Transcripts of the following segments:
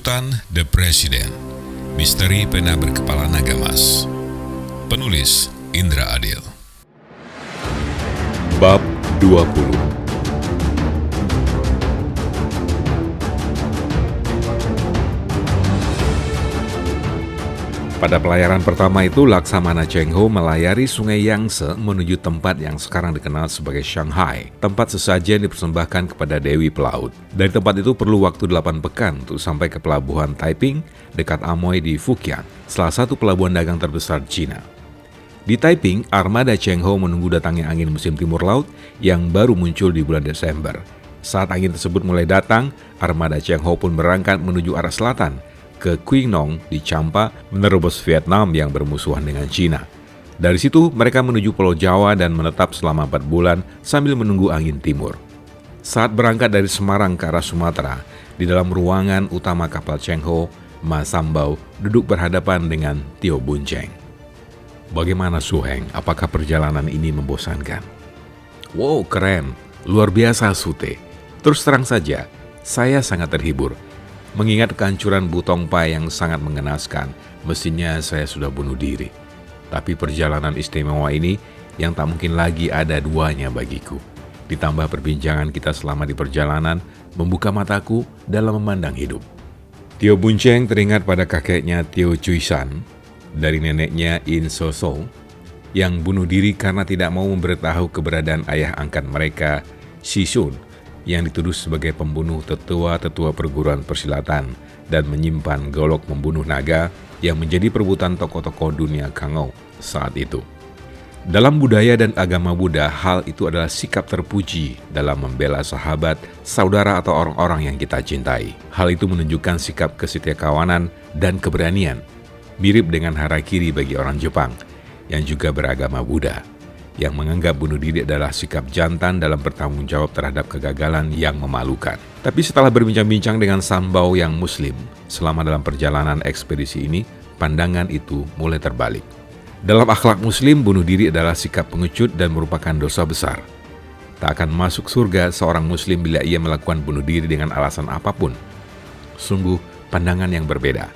Sultan the President, Misteri Pena Berkepala Naga Emas. Penulis Indra Adil. Bab 20. Pada pelayaran pertama itu, Laksamana Cheng Ho melayari sungai Yangtze menuju tempat yang sekarang dikenal sebagai Shanghai, tempat sesajen dipersembahkan kepada Dewi Pelaut. Dari tempat itu perlu waktu 8 pekan untuk sampai ke pelabuhan Taiping dekat Amoy di Fujian, salah satu pelabuhan dagang terbesar Cina. Di Taiping, armada Cheng Ho menunggu datangnya angin musim timur laut yang baru muncul di bulan Desember. Saat angin tersebut mulai datang, armada Cheng Ho pun berangkat menuju arah selatan, ke Quy Nhon di Champa, menerobos Vietnam yang bermusuhan dengan Cina. Dari situ mereka menuju Pulau Jawa dan menetap selama 4 bulan sambil menunggu angin timur. Saat berangkat dari Semarang ke arah Sumatera, di dalam ruangan utama kapal Cheng Ho, Ma Sambau duduk berhadapan dengan Tio Bun Cheng. Bagaimana Su Heng? Apakah perjalanan ini membosankan? Wow, keren. Luar biasa Sute. Terus terang saja, saya sangat terhibur. Mengingat kehancuran Butong Pai yang sangat mengenaskan, mestinya saya sudah bunuh diri. Tapi perjalanan istimewa ini yang tak mungkin lagi ada duanya bagiku. Ditambah perbincangan kita selama di perjalanan, membuka mataku dalam memandang hidup. Tio Bun Cheng teringat pada kakeknya Tio Cui San, dari neneknya In So So, yang bunuh diri karena tidak mau memberitahu keberadaan ayah angkat mereka, Shi Sun, yang dituduh sebagai pembunuh tetua-tetua perguruan persilatan dan menyimpan golok membunuh naga yang menjadi perebutan tokoh-tokoh dunia Kangou saat itu. Dalam budaya dan agama Buddha, hal itu adalah sikap terpuji dalam membela sahabat, saudara atau orang-orang yang kita cintai. Hal itu menunjukkan sikap kesetiakawanan dan keberanian, mirip dengan harakiri bagi orang Jepang yang juga beragama Buddha, yang menganggap bunuh diri adalah sikap jantan dalam bertanggung jawab terhadap kegagalan yang memalukan. Tapi setelah berbincang-bincang dengan Sambau yang muslim, selama dalam perjalanan ekspedisi ini, pandangan itu mulai terbalik. Dalam akhlak muslim, bunuh diri adalah sikap pengecut dan merupakan dosa besar. Tak akan masuk surga seorang muslim bila ia melakukan bunuh diri dengan alasan apapun. Sungguh pandangan yang berbeda.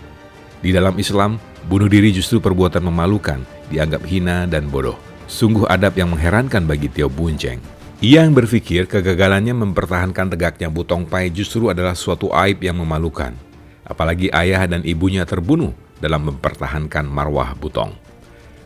Di dalam Islam, bunuh diri justru perbuatan memalukan, dianggap hina dan bodoh. Sungguh adab yang mengherankan bagi Tio Bun Cheng. Ia yang berpikir kegagalannya mempertahankan tegaknya Butong Pai justru adalah suatu aib yang memalukan. Apalagi ayah dan ibunya terbunuh dalam mempertahankan marwah Butong.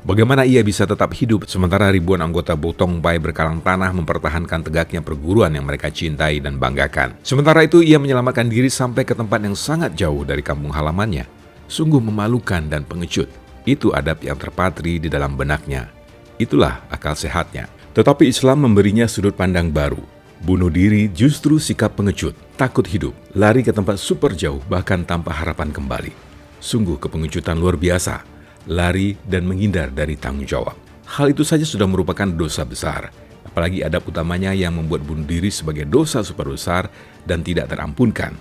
Bagaimana ia bisa tetap hidup sementara ribuan anggota Butong Pai berkalang tanah mempertahankan tegaknya perguruan yang mereka cintai dan banggakan. Sementara itu ia menyelamatkan diri sampai ke tempat yang sangat jauh dari kampung halamannya. Sungguh memalukan dan pengecut. Itu adab yang terpatri di dalam benaknya. Itulah akal sehatnya. Tetapi Islam memberinya sudut pandang baru. Bunuh diri justru sikap pengecut, takut hidup, lari ke tempat super jauh bahkan tanpa harapan kembali. Sungguh kepengecutan luar biasa, lari dan menghindar dari tanggung jawab. Hal itu saja sudah merupakan dosa besar. Apalagi adab utamanya yang membuat bunuh diri sebagai dosa super besar dan tidak terampunkan.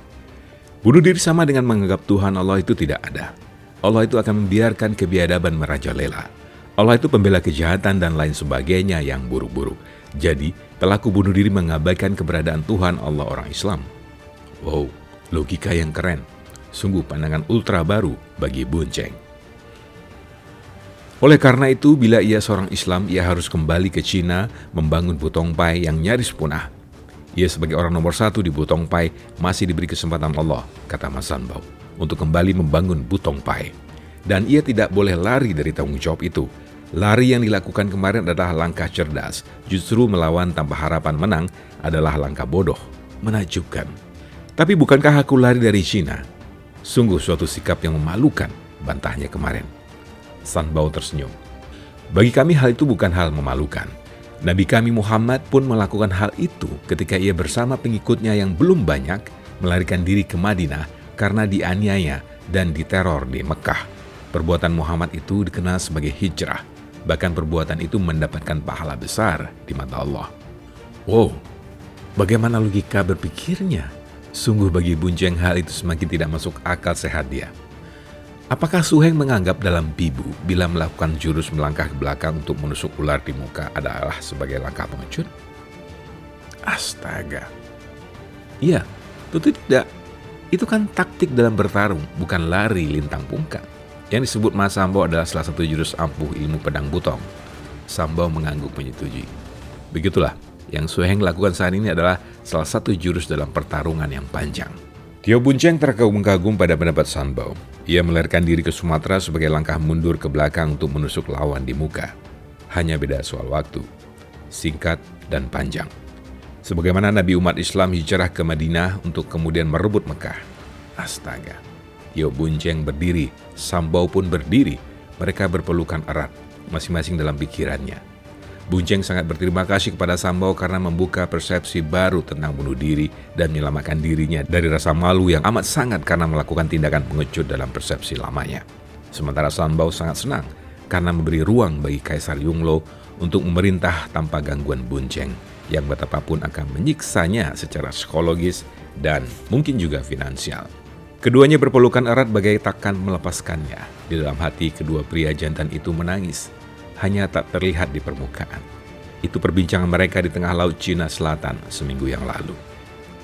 Bunuh diri sama dengan menganggap Tuhan Allah itu tidak ada. Allah itu akan membiarkan kebiadaban merajalela. Allah itu pembela kejahatan dan lain sebagainya yang buruk-buruk. Jadi, pelaku bunuh diri mengabaikan keberadaan Tuhan Allah orang Islam. Wow, logika yang keren. Sungguh pandangan ultra baru bagi Bun Cheng. Oleh karena itu, bila ia seorang Islam, ia harus kembali ke Cina membangun Butong Pai yang nyaris punah. Ia sebagai orang nomor 1 di Butong Pai masih diberi kesempatan Allah, kata Mas Sanbao, untuk kembali membangun Butong Pai. Dan ia tidak boleh lari dari tanggung jawab itu. Lari yang dilakukan kemarin adalah langkah cerdas. Justru melawan tanpa harapan menang adalah langkah bodoh. Menakjubkan. Tapi bukankah aku lari dari Cina? Sungguh suatu sikap yang memalukan, bantahnya kemarin. Sanbao tersenyum. Bagi kami hal itu bukan hal memalukan. Nabi kami Muhammad pun melakukan hal itu ketika ia bersama pengikutnya yang belum banyak melarikan diri ke Madinah karena dianiaya dan diteror di Mekah. Perbuatan Muhammad itu dikenal sebagai hijrah. Bahkan perbuatan itu mendapatkan pahala besar di mata Allah. Wow, bagaimana logika berpikirnya? Sungguh bagi Bun Cheng hal itu semakin tidak masuk akal sehat dia. Apakah Su Heng menganggap dalam Bibu bila melakukan jurus melangkah ke belakang untuk menusuk ular di muka adalah sebagai langkah pengecut? Astaga. Iya, tentu tidak. Itu kan taktik dalam bertarung, bukan lari lintang pungkang. Yang disebut Ma Sambau adalah salah satu jurus ampuh ilmu pedang butong. Sambau mengangguk menyetujui. Begitulah, yang Su Heng lakukan saat ini adalah salah satu jurus dalam pertarungan yang panjang. Tio Bun-cheng terkagum-kagum pada pendapat Sambau. Ia melarikan diri ke Sumatera sebagai langkah mundur ke belakang untuk menusuk lawan di muka. Hanya beda soal waktu, singkat dan panjang. Sebagaimana Nabi umat Islam hijrah ke Madinah untuk kemudian merebut Mekah. Astaga. Tio Bun-cheng berdiri, Sambau pun berdiri. Mereka berpelukan erat, masing-masing dalam pikirannya. Bun-cheng sangat berterima kasih kepada Sambau karena membuka persepsi baru tentang bunuh diri dan menyelamatkan dirinya dari rasa malu yang amat sangat karena melakukan tindakan pengecut dalam persepsi lamanya. Sementara Sambau sangat senang karena memberi ruang bagi Kaisar Yongle untuk memerintah tanpa gangguan Bun-cheng yang betapapun akan menyiksanya secara psikologis dan mungkin juga finansial. Keduanya berpelukan erat bagai takkan melepaskannya. Di dalam hati kedua pria jantan itu menangis, hanya tak terlihat di permukaan. Itu perbincangan mereka di tengah Laut Cina Selatan seminggu yang lalu.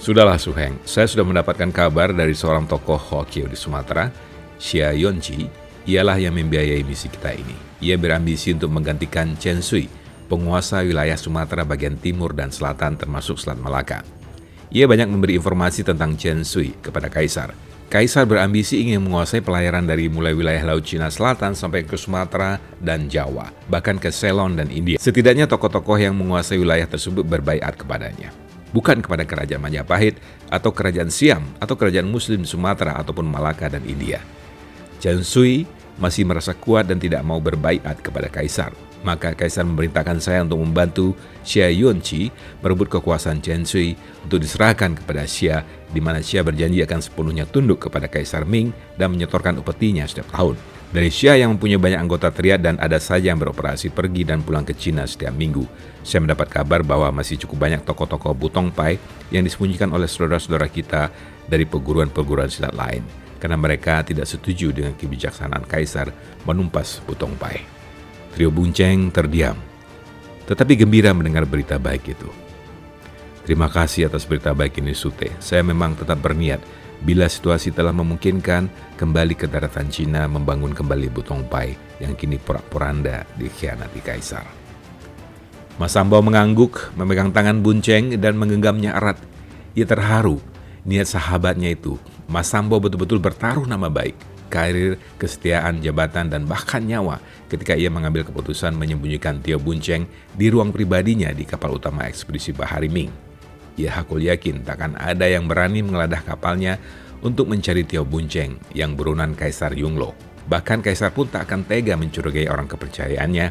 Sudahlah Su Heng, saya sudah mendapatkan kabar dari seorang tokoh Hokkien di Sumatera, Xia Yuanqi. Ialah yang membiayai misi kita ini. Ia berambisi untuk menggantikan Chen Sui, penguasa wilayah Sumatera bagian timur dan selatan termasuk Selat Malaka. Ia banyak memberi informasi tentang Chen Sui kepada Kaisar. Kaisar berambisi ingin menguasai pelayaran dari mulai wilayah Laut Cina Selatan sampai ke Sumatera dan Jawa, bahkan ke Ceylon dan India. Setidaknya tokoh-tokoh yang menguasai wilayah tersebut berbaiat kepadanya. Bukan kepada kerajaan Majapahit atau kerajaan Siam atau kerajaan Muslim Sumatera ataupun Malaka dan India. Chen Sui masih merasa kuat dan tidak mau berbaiat kepada Kaisar. Maka Kaisar memerintahkan saya untuk membantu Xia Yuanqi merebut kekuasaan Chen Sui untuk diserahkan kepada Xia, di mana Xia berjanji akan sepenuhnya tunduk kepada Kaisar Ming dan menyetorkan upetinya setiap tahun. Dari Xia yang mempunyai banyak anggota triad dan ada saja yang beroperasi pergi dan pulang ke Cina setiap minggu, saya mendapat kabar bahwa masih cukup banyak tokoh-tokoh Butong Pai yang disembunyikan oleh saudara-saudara kita dari perguruan-perguruan silat lain, karena mereka tidak setuju dengan kebijaksanaan Kaisar menumpas Butong Pai. Trio Bun-cheng terdiam, tetapi gembira mendengar berita baik itu. Terima kasih atas berita baik ini, Sute. Saya memang tetap berniat, bila situasi telah memungkinkan, kembali ke daratan Cina membangun kembali Butong Pai yang kini porak-poranda dikhianati Kaisar. Mas Sambau mengangguk, memegang tangan Bun-cheng dan menggenggamnya erat. Ia terharu, niat sahabatnya itu. Mas Sambau betul-betul bertaruh nama baik, karir, kesetiaan, jabatan, dan bahkan nyawa ketika ia mengambil keputusan menyembunyikan Tio Bun-cheng di ruang pribadinya di kapal utama ekspedisi Bahari Ming. Ia hakul yakin takkan ada yang berani mengeladah kapalnya untuk mencari Tio Bun-cheng yang buronan Kaisar Yongle. Bahkan Kaisar pun tak akan tega mencurigai orang kepercayaannya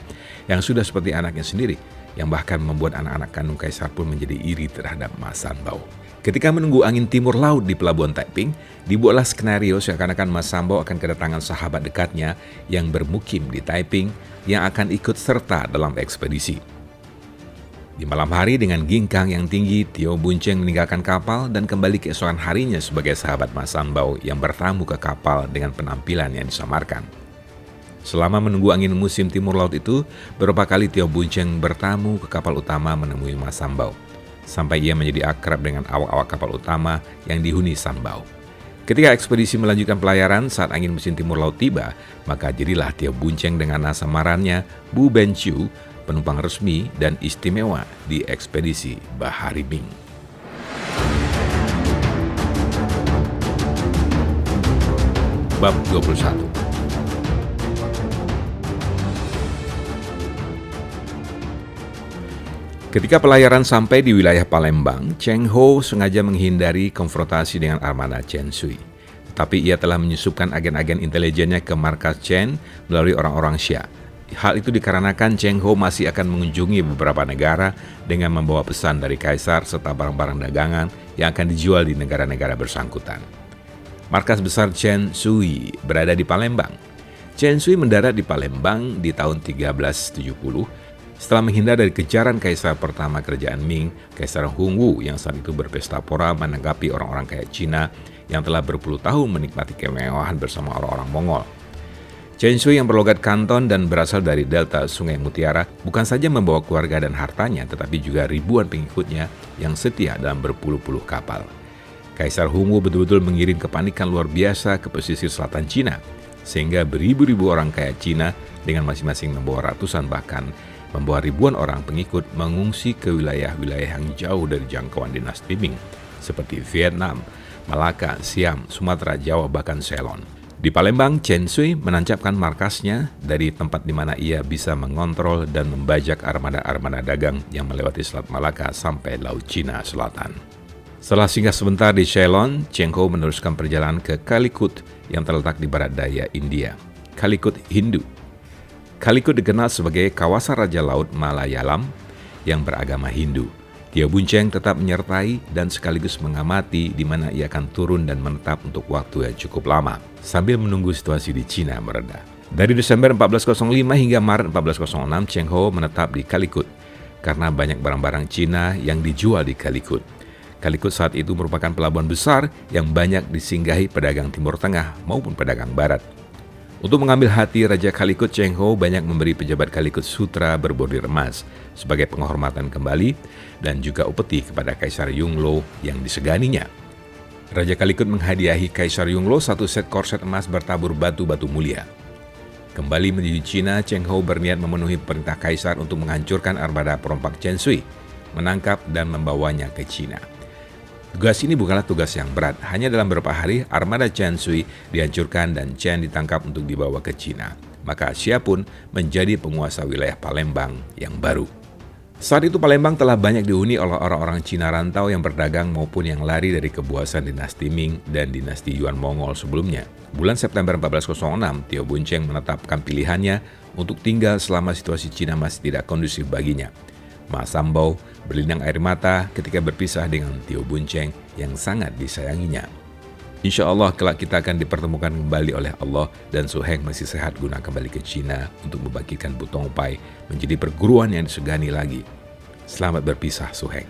yang sudah seperti anaknya sendiri, yang bahkan membuat anak-anak kandung Kaisar pun menjadi iri terhadap Mas Sambau. Ketika menunggu angin timur laut di pelabuhan Taiping, dibuatlah skenario seakan-akan Mas Sambau akan kedatangan sahabat dekatnya yang bermukim di Taiping yang akan ikut serta dalam ekspedisi. Di malam hari dengan ginkang yang tinggi, Tio Bun-cheng meninggalkan kapal dan kembali keesokan harinya sebagai sahabat Mas Sambau yang bertamu ke kapal dengan penampilan yang disamarkan. Selama menunggu angin musim timur laut itu, beberapa kali Tio Bun-cheng bertamu ke kapal utama menemui Mas Sambau, sampai ia menjadi akrab dengan awak-awak kapal utama yang dihuni Sambau. Ketika ekspedisi melanjutkan pelayaran saat angin musim timur laut tiba, maka jadilah Tio Bun-cheng dengan samarannya Bu Ben-chiu penumpang resmi dan istimewa di ekspedisi Bahari Ming. Bab 21. Ketika pelayaran sampai di wilayah Palembang, Cheng Ho sengaja menghindari konfrontasi dengan armada Chen Sui. Tetapi ia telah menyusupkan agen-agen intelijennya ke markas Chen melalui orang-orang Xia. Hal itu dikarenakan Cheng Ho masih akan mengunjungi beberapa negara dengan membawa pesan dari Kaisar serta barang-barang dagangan yang akan dijual di negara-negara bersangkutan. Markas besar Chen Sui berada di Palembang. Chen Sui mendarat di Palembang di tahun 1370 setelah menghindar dari kejaran Kaisar pertama kerajaan Ming, Kaisar Hongwu yang saat itu berpesta pora menanggapi orang-orang kaya Cina yang telah berpuluh tahun menikmati kemewahan bersama orang-orang Mongol. Chen Sui yang berlogat Kanton dan berasal dari delta Sungai Mutiara bukan saja membawa keluarga dan hartanya, tetapi juga ribuan pengikutnya yang setia dalam berpuluh-puluh kapal. Kaisar Hongwu betul-betul mengirim kepanikan luar biasa ke pesisir selatan Cina, sehingga beribu-ribu orang kaya Cina dengan masing-masing membawa ratusan bahkan membawa ribuan orang pengikut mengungsi ke wilayah-wilayah yang jauh dari jangkauan dinasti Ming, seperti Vietnam, Malaka, Siam, Sumatera, Jawa, bahkan Ceylon. Di Palembang, Chen Shui menancapkan markasnya dari tempat di mana ia bisa mengontrol dan membajak armada-armada dagang yang melewati Selat Malaka sampai Laut Cina Selatan. Setelah singgah sebentar di Ceylon, Cheng Ho meneruskan perjalanan ke Calicut yang terletak di barat daya India. Calicut Hindu. Calicut dikenal sebagai kawasan Raja Laut Malayalam yang beragama Hindu. Tio Boon Cheng tetap menyertai dan sekaligus mengamati di mana ia akan turun dan menetap untuk waktu yang cukup lama, sambil menunggu situasi di Cina mereda. Dari Desember 1405 hingga Maret 1406, Cheng Ho menetap di Calicut karena banyak barang-barang Cina yang dijual di Calicut. Calicut saat itu merupakan pelabuhan besar yang banyak disinggahi pedagang Timur Tengah maupun pedagang Barat. Untuk mengambil hati Raja Calicut, Cheng Ho banyak memberi pejabat Calicut sutra berbordir emas sebagai penghormatan kembali dan juga upeti kepada Kaisar Yongle yang diseganinya. Raja Calicut menghadiahi Kaisar Yongle satu set korset emas bertabur batu-batu mulia. Kembali menuju Cina, Cheng Ho berniat memenuhi perintah Kaisar untuk menghancurkan armada perompak Chen Shui, menangkap dan membawanya ke Cina. Tugas ini bukanlah tugas yang berat. Hanya dalam beberapa hari, armada Chen Shui dihancurkan dan Chen ditangkap untuk dibawa ke Cina. Maka Xia pun menjadi penguasa wilayah Palembang yang baru. Saat itu Palembang telah banyak dihuni oleh orang-orang Cina rantau yang berdagang maupun yang lari dari kebuasan dinasti Ming dan dinasti Yuan Mongol sebelumnya. Bulan September 1406, Tio Boon Cheng menetapkan pilihannya untuk tinggal selama situasi Cina masih tidak kondusif baginya. Ma Sambau berlinang air mata ketika berpisah dengan Tio Boon Cheng yang sangat disayanginya. Insya Allah kelak kita akan dipertemukan kembali oleh Allah dan Su Heng masih sehat guna kembali ke Cina untuk membangkitkan Butong Pai menjadi perguruan yang disegani lagi. Selamat berpisah Su Heng.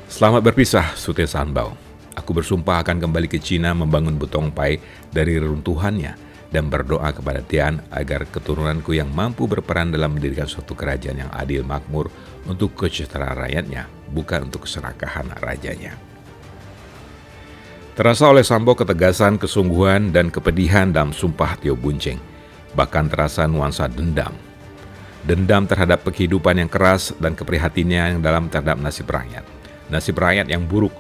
Selamat berpisah Su Te Sanbao. Aku bersumpah akan kembali ke Cina membangun Butong Pai dari reruntuhannya dan berdoa kepada Tian agar keturunanku yang mampu berperan dalam mendirikan suatu kerajaan yang adil makmur untuk kesejahteraan rakyatnya, bukan untuk keserakahan rajanya. Terasa oleh Sambao ketegasan, kesungguhan, dan kepedihan dalam sumpah Tio Boon Cheng. Bahkan terasa nuansa dendam. Dendam terhadap kehidupan yang keras dan keprihatinannya yang dalam terhadap nasib rakyat. Nasib rakyat yang buruk.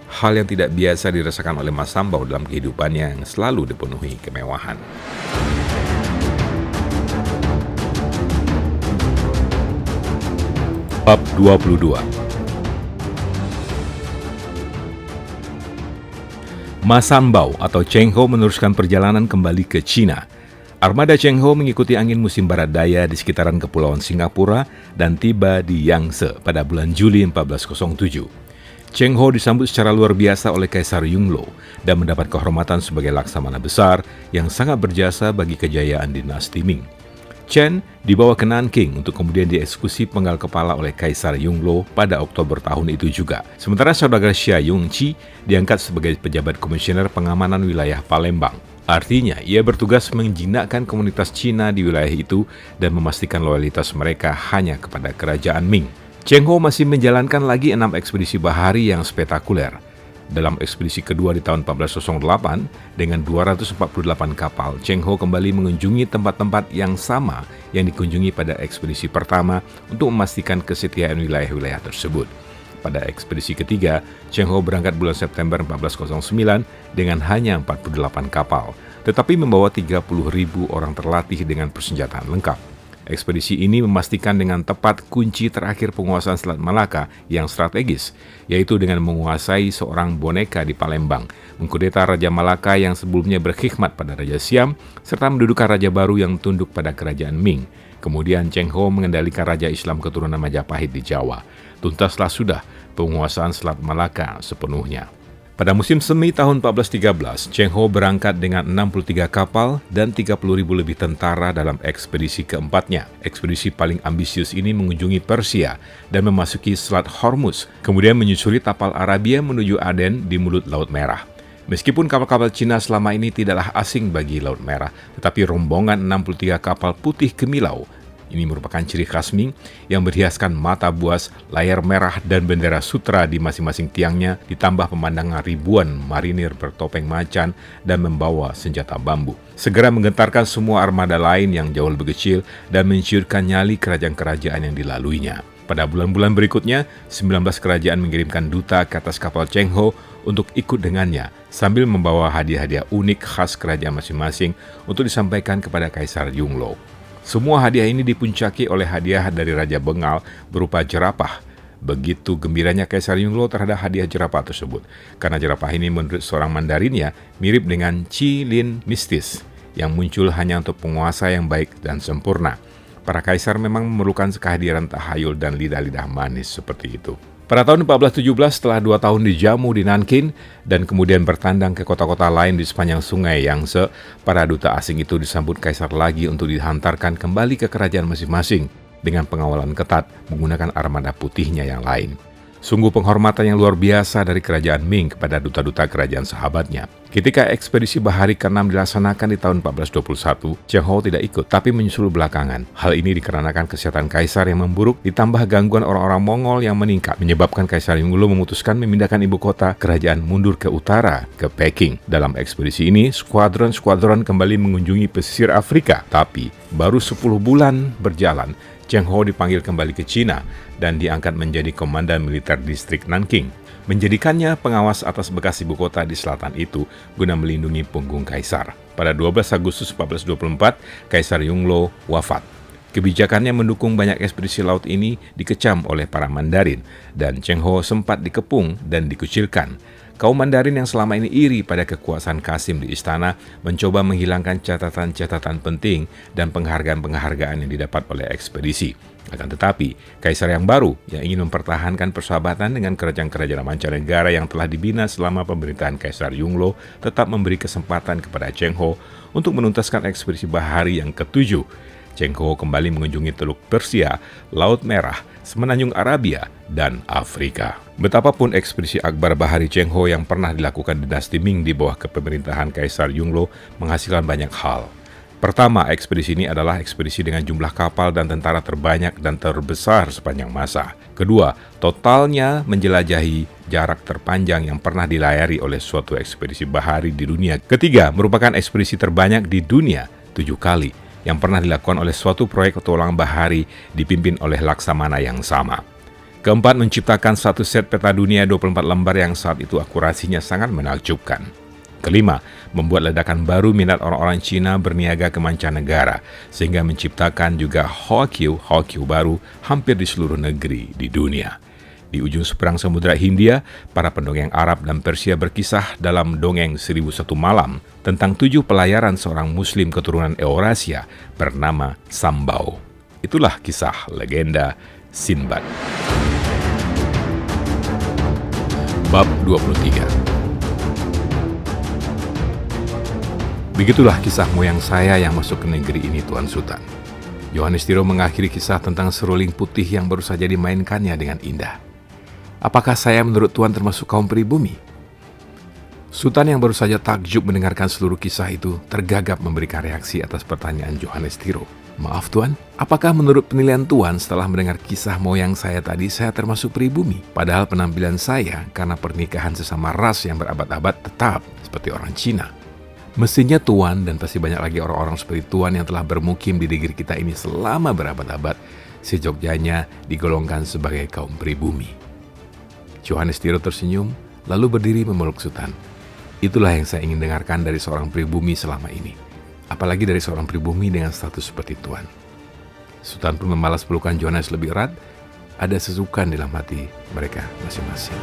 Hal yang tidak biasa dirasakan oleh Mas Sambao dalam kehidupannya yang selalu dipenuhi kemewahan. Bab 22. Ma Sambao atau Cheng Ho meneruskan perjalanan kembali ke Cina. Armada Cheng Ho mengikuti angin musim barat daya di sekitaran Kepulauan Singapura dan tiba di Yangtze pada bulan Juli 1407. Cheng Ho disambut secara luar biasa oleh Kaisar Yongle dan mendapat kehormatan sebagai laksamana besar yang sangat berjasa bagi kejayaan dinasti Ming. Chen dibawa ke Nanking untuk kemudian dieksekusi penggal kepala oleh Kaisar Yongle pada Oktober tahun itu juga. Sementara saudagar Xia Yongqi diangkat sebagai pejabat komisioner pengamanan wilayah Palembang. Artinya, ia bertugas menjinakkan komunitas Cina di wilayah itu dan memastikan loyalitas mereka hanya kepada kerajaan Ming. Cheng Ho masih menjalankan lagi 6 ekspedisi bahari yang spektakuler. Dalam ekspedisi kedua di tahun 1408, dengan 248 kapal, Cheng Ho kembali mengunjungi tempat-tempat yang sama yang dikunjungi pada ekspedisi pertama untuk memastikan kesetiaan wilayah-wilayah tersebut. Pada ekspedisi ketiga, Cheng Ho berangkat bulan September 1409 dengan hanya 48 kapal, tetapi membawa 30.000 orang terlatih dengan persenjataan lengkap. Ekspedisi ini memastikan dengan tepat kunci terakhir penguasaan Selat Malaka yang strategis, yaitu dengan menguasai seorang boneka di Palembang, mengkudeta Raja Malaka yang sebelumnya berkhidmat pada Raja Siam, serta mendudukan raja baru yang tunduk pada kerajaan Ming. Kemudian Cheng Ho mengendalikan Raja Islam keturunan Majapahit di Jawa. Tuntaslah sudah penguasaan Selat Malaka sepenuhnya. Pada musim semi tahun 1413, Cheng Ho berangkat dengan 63 kapal dan 30.000 lebih tentara dalam ekspedisi keempatnya. Ekspedisi paling ambisius ini mengunjungi Persia dan memasuki Selat Hormuz, kemudian menyusuri tapal Arabia menuju Aden di mulut Laut Merah. Meskipun kapal-kapal Cina selama ini tidaklah asing bagi Laut Merah, tetapi rombongan 63 kapal putih gemilau Ini merupakan ciri khas Ming yang berhiaskan mata buas, layar merah, dan bendera sutra di masing-masing tiangnya, ditambah pemandangan ribuan marinir bertopeng macan dan membawa senjata bambu. Segera menggentarkan semua armada lain yang jauh lebih kecil dan menciurkan nyali kerajaan-kerajaan yang dilaluinya. Pada bulan-bulan berikutnya, 19 kerajaan mengirimkan duta ke atas kapal Cheng Ho untuk ikut dengannya, sambil membawa hadiah-hadiah unik khas kerajaan masing-masing untuk disampaikan kepada Kaisar Yongle. Semua hadiah ini dipuncaki oleh hadiah dari Raja Bengal berupa jerapah. Begitu gembiranya Kaisar Yongle terhadap hadiah jerapah tersebut, karena jerapah ini menurut seorang Mandarinnya mirip dengan Qi Lin mistis yang muncul hanya untuk penguasa yang baik dan sempurna. Para kaisar memang memerlukan kehadiran tahayul dan lidah-lidah manis seperti itu. Pada tahun 1417, setelah 2 tahun dijamu di Nanking dan kemudian bertandang ke kota-kota lain di sepanjang sungai Yangtze, para duta asing itu disambut kaisar lagi untuk dihantarkan kembali ke kerajaan masing-masing dengan pengawalan ketat menggunakan armada putihnya yang lain. Sungguh penghormatan yang luar biasa dari kerajaan Ming kepada duta-duta kerajaan sahabatnya. Ketika ekspedisi bahari ke-6 dilaksanakan di tahun 1421, Cheng Ho tidak ikut, tapi menyusul belakangan. Hal ini dikarenakan kesehatan kaisar yang memburuk, ditambah gangguan orang-orang Mongol yang meningkat, menyebabkan Kaisar Yongle memutuskan memindahkan ibu kota kerajaan mundur ke utara, ke Peking. Dalam ekspedisi ini, skuadron-skuadron kembali mengunjungi pesisir Afrika, tapi baru 10 bulan berjalan, Cheng Ho dipanggil kembali ke Cina dan diangkat menjadi komandan militer distrik Nanking, menjadikannya pengawas atas bekas ibu kota di selatan itu guna melindungi punggung kaisar. Pada 12 Agustus 1424, Kaisar Yongle wafat. Kebijakannya mendukung banyak ekspedisi laut ini dikecam oleh para Mandarin, dan Cheng Ho sempat dikepung dan dikucilkan. Kaum Mandarin yang selama ini iri pada kekuasaan Kasim di istana mencoba menghilangkan catatan-catatan penting dan penghargaan-penghargaan yang didapat oleh ekspedisi. Akan tetapi, kaisar yang baru yang ingin mempertahankan persahabatan dengan kerajaan-kerajaan mancanegara yang telah dibina selama pemerintahan Kaisar Yongle tetap memberi kesempatan kepada Cheng Ho untuk menuntaskan ekspedisi bahari yang ke-7. Cheng Ho kembali mengunjungi Teluk Persia, Laut Merah, Semenanjung Arabia, dan Afrika. Betapapun ekspedisi Akbar Bahari Cheng Ho yang pernah dilakukan dinasti Ming di bawah kepemerintahan Kaisar Yongle menghasilkan banyak hal. Pertama, ekspedisi ini adalah ekspedisi dengan jumlah kapal dan tentara terbanyak dan terbesar sepanjang masa. Kedua, totalnya menjelajahi jarak terpanjang yang pernah dilayari oleh suatu ekspedisi bahari di dunia. Ketiga, merupakan ekspedisi terbanyak di dunia, 7 kali, yang pernah dilakukan oleh suatu proyek petualangan bahari dipimpin oleh laksamana yang sama. Keempat, menciptakan satu set peta dunia 24 lembar yang saat itu akurasinya sangat menakjubkan. Kelima, membuat ledakan baru minat orang-orang Cina berniaga ke mancanegara, sehingga menciptakan juga Hokyu baru hampir di seluruh negeri di dunia. Di ujung seberang Samudra Hindia, para pendongeng Arab dan Persia berkisah dalam dongeng 1001 Malam tentang 7 pelayaran seorang Muslim keturunan Eurasia bernama Sambau. Itulah kisah legenda Sinbad. Bab 23. Begitulah kisah moyang saya yang masuk ke negeri ini, Tuan Sultan. Johannes Tiro mengakhiri kisah tentang seruling putih yang baru saja dimainkannya dengan indah. Apakah saya menurut Tuan termasuk kaum pribumi? Sultan yang baru saja takjub mendengarkan seluruh kisah itu tergagap memberikan reaksi atas pertanyaan Johannes Tiro. Maaf Tuan, apakah menurut penilaian Tuan setelah mendengar kisah moyang saya tadi saya termasuk pribumi? Padahal penampilan saya karena pernikahan sesama ras yang berabad-abad tetap seperti orang Cina. Mestinya Tuan dan pasti banyak lagi orang-orang seperti Tuan yang telah bermukim di negeri kita ini selama berabad-abad, sejogjanya digolongkan sebagai kaum pribumi. Johannes Tiro tersenyum, lalu berdiri memeluk Sultan. Itulah yang saya ingin dengarkan dari seorang pribumi selama ini. Apalagi dari seorang pribumi dengan status seperti Tuan. Sultan pun membalas pelukan Johannes lebih erat. Ada sesukan dalam hati mereka masing-masing.